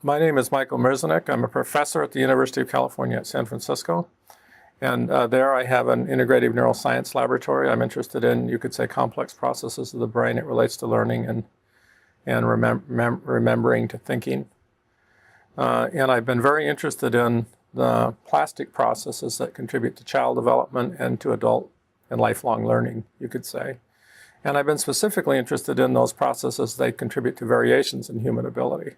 My name is Michael Merzenich. I'm a professor at the University of California at San Francisco. And there I have an integrative neuroscience laboratory. I'm interested in, you could say, complex processes of the brain. It relates to learning and remembering to thinking. And I've been very interested in the plastic processes that contribute to child development and to adult and lifelong learning, you could say. And I've been specifically interested in those processes that contribute to variations in human ability.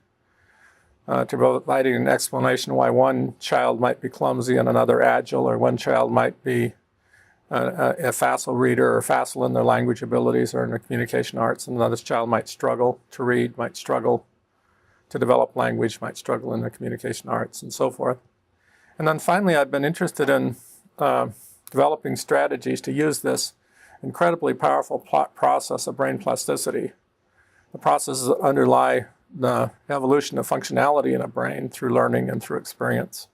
To providing an explanation why one child might be clumsy and another agile, or one child might be a facile reader or facile in their language abilities or in their communication arts, and another child might struggle to read, might struggle to develop language, might struggle in their communication arts, and so forth. And then finally, I've been interested in developing strategies to use this incredibly powerful process of brain plasticity. The processes that underlie the evolution of functionality in a brain through learning and through experience.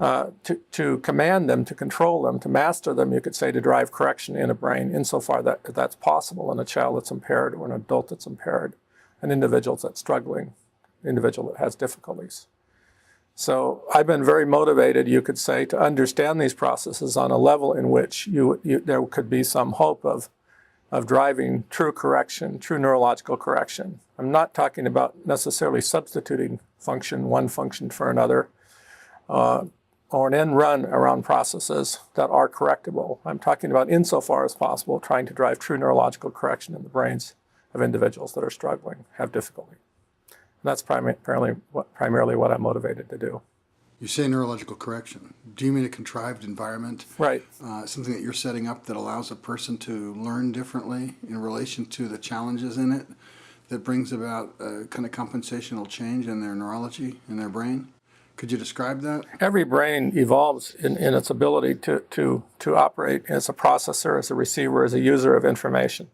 To command them, to control them, to master them, you could say, to drive correction in a brain, insofar that that's possible in a child that's impaired or an adult that's impaired, an individual that's struggling, an individual that has difficulties. So I've been very motivated, you could say, to understand these processes on a level in which there could be some hope of driving true correction, true neurological correction. I'm not talking about necessarily substituting one function for another, or an end run around processes that are correctable. I'm talking about, insofar as possible, trying to drive true neurological correction in the brains of individuals that are struggling, have difficulty. And that's primarily what I'm motivated to do. You say neurological correction. Do you mean a contrived environment? Right. Something that you're setting up that allows a person to learn differently in relation to the challenges in it, that brings about a kind of compensational change in their neurology, in their brain? Could you describe that? Every brain evolves in its ability to operate as a processor, as a receiver, as a user of information.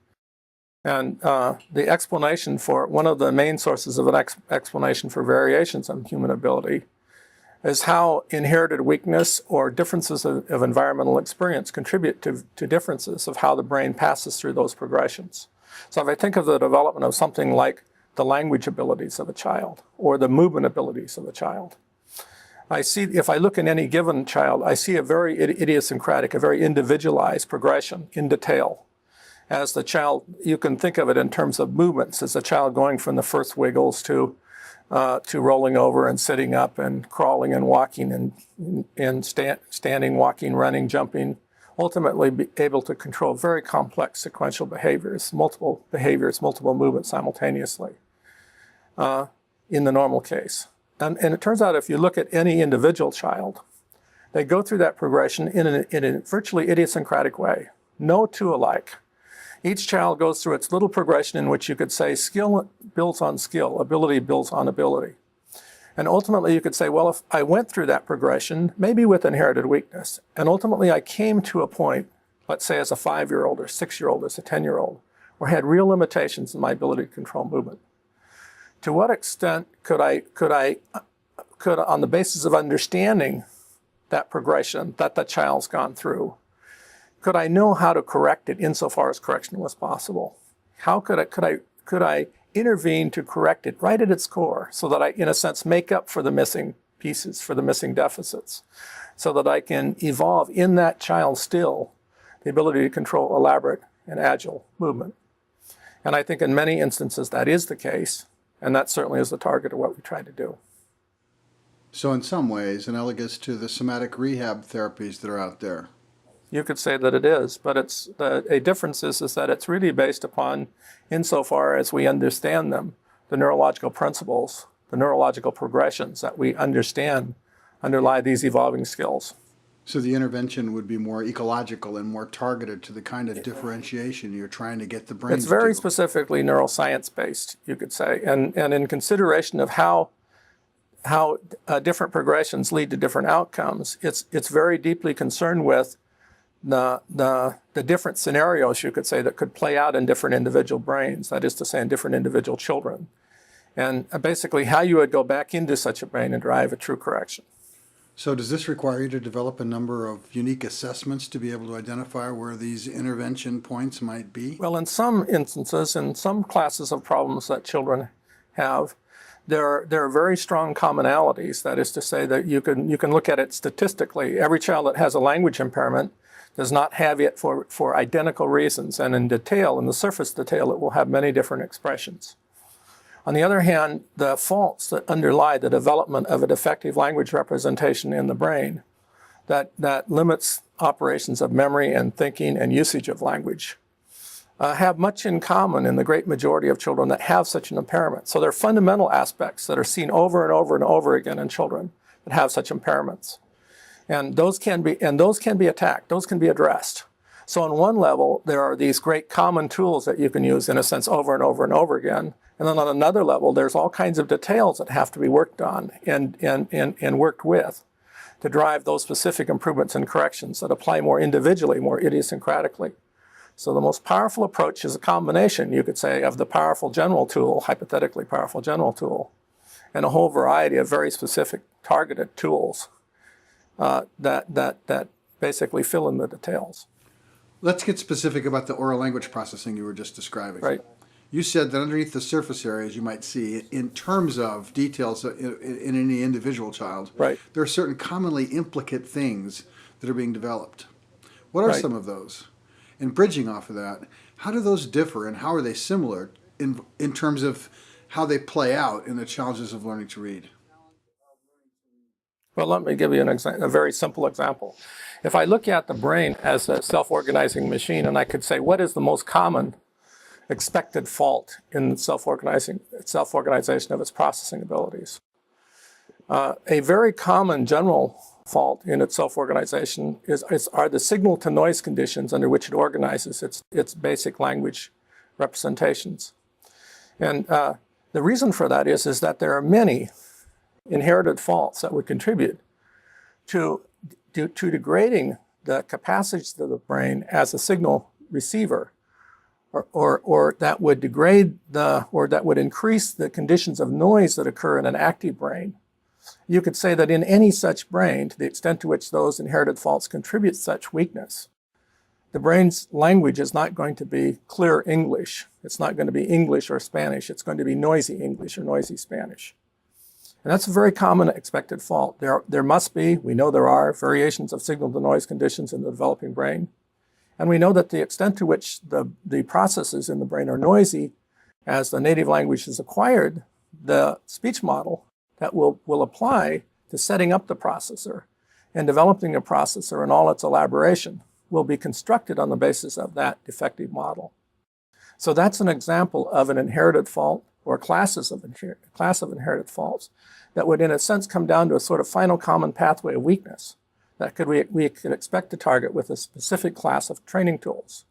And the explanation for, one of the main sources of an explanation for variations in human ability is how inherited weakness or differences of environmental experience contribute to differences of how the brain passes through those progressions. So if I think of the development of something like the language abilities of a child or the movement abilities of a child, I see, if I look in any given child, I see a very idiosyncratic, a very individualized progression in detail. As the child, you can think of it in terms of movements, as the child going from the first wiggles to rolling over and sitting up and crawling and walking and standing, walking, running, jumping, ultimately be able to control very complex sequential behaviors, multiple movements simultaneously in the normal case. And it turns out if you look at any individual child, they go through that progression in a virtually idiosyncratic way. No two alike. Each child goes through its little progression in which you could say skill builds on skill, ability builds on ability. And ultimately you could say, well, if I went through that progression, maybe with inherited weakness, and ultimately I came to a point, let's say as a 5-year-old or 6-year-old, as a 10-year-old, where I had real limitations in my ability to control movement. To what extent could on the basis of understanding that progression that the child's gone through, could I know how to correct it insofar as correction was possible? How could I intervene to correct it right at its core, so that I, in a sense, make up for the missing pieces, for the missing deficits, so that I can evolve in that child still the ability to control elaborate and agile movement? And I think in many instances that is the case, and that certainly is the target of what we try to do. So in some ways, analogous to the somatic rehab therapies that are out there. You could say that it is, but a difference is that it's really based upon, insofar as we understand them, the neurological principles, the neurological progressions that we understand underlie these evolving skills. So the intervention would be more ecological and more targeted to the kind of differentiation you're trying to get the brain to do. It's very specifically neuroscience-based, you could say, and in consideration of how different progressions lead to different outcomes, it's very deeply concerned with the different scenarios, you could say, that could play out in different individual brains, that is to say, in different individual children. And basically how you would go back into such a brain and drive a true correction. So does this require you to develop a number of unique assessments to be able to identify where these intervention points might be? Well, in some instances, in some classes of problems that children have, there are very strong commonalities. That is to say that you can look at it statistically. Every child that has a language impairment does not have it for identical reasons, and in detail, in the surface detail, it will have many different expressions. On the other hand, the faults that underlie the development of a defective language representation in the brain that limits operations of memory and thinking and usage of language have much in common in the great majority of children that have such an impairment. So there are fundamental aspects that are seen over and over and over again in children that have such impairments. And those can be attacked, those can be addressed. So on one level, there are these great common tools that you can use in a sense over and over and over again. And then on another level, there's all kinds of details that have to be worked on and worked with to drive those specific improvements and corrections that apply more individually, more idiosyncratically. So the most powerful approach is a combination, you could say, of the powerful general tool, hypothetically powerful general tool, and a whole variety of very specific targeted tools that basically fill in the details. Let's get specific about the oral language processing you were just describing. Right. You said that underneath the surface areas you might see, in terms of details in any individual child, right, there are certain commonly implicate things that are being developed. What are right. some of those? And bridging off of that, how do those differ and how are they similar in terms of how they play out in the challenges of learning to read? Well, let me give you a very simple example. If I look at the brain as a self-organizing machine, and I could say, what is the most common expected fault in self-organization of its processing abilities? A very common general fault in its self-organization are the signal-to-noise conditions under which it organizes its basic language representations. And the reason for that is that there are many inherited faults that would contribute to degrading the capacities of the brain as a signal receiver, or that would degrade or that would increase the conditions of noise that occur in an active brain. You could say that in any such brain, to the extent to which those inherited faults contribute such weakness, the brain's language is not going to be clear English. It's not going to be English or Spanish. It's going to be noisy English or noisy Spanish. And that's a very common expected fault. There must be, we know there are, variations of signal-to-noise conditions in the developing brain. And we know that the extent to which the processes in the brain are noisy, as the native language is acquired, the speech model that will apply to setting up the processor and developing a processor and all its elaboration will be constructed on the basis of that defective model. So that's an example of an inherited fault or class of inherited faults that would, in a sense, come down to a sort of final common pathway of weakness that we could expect to target with a specific class of training tools.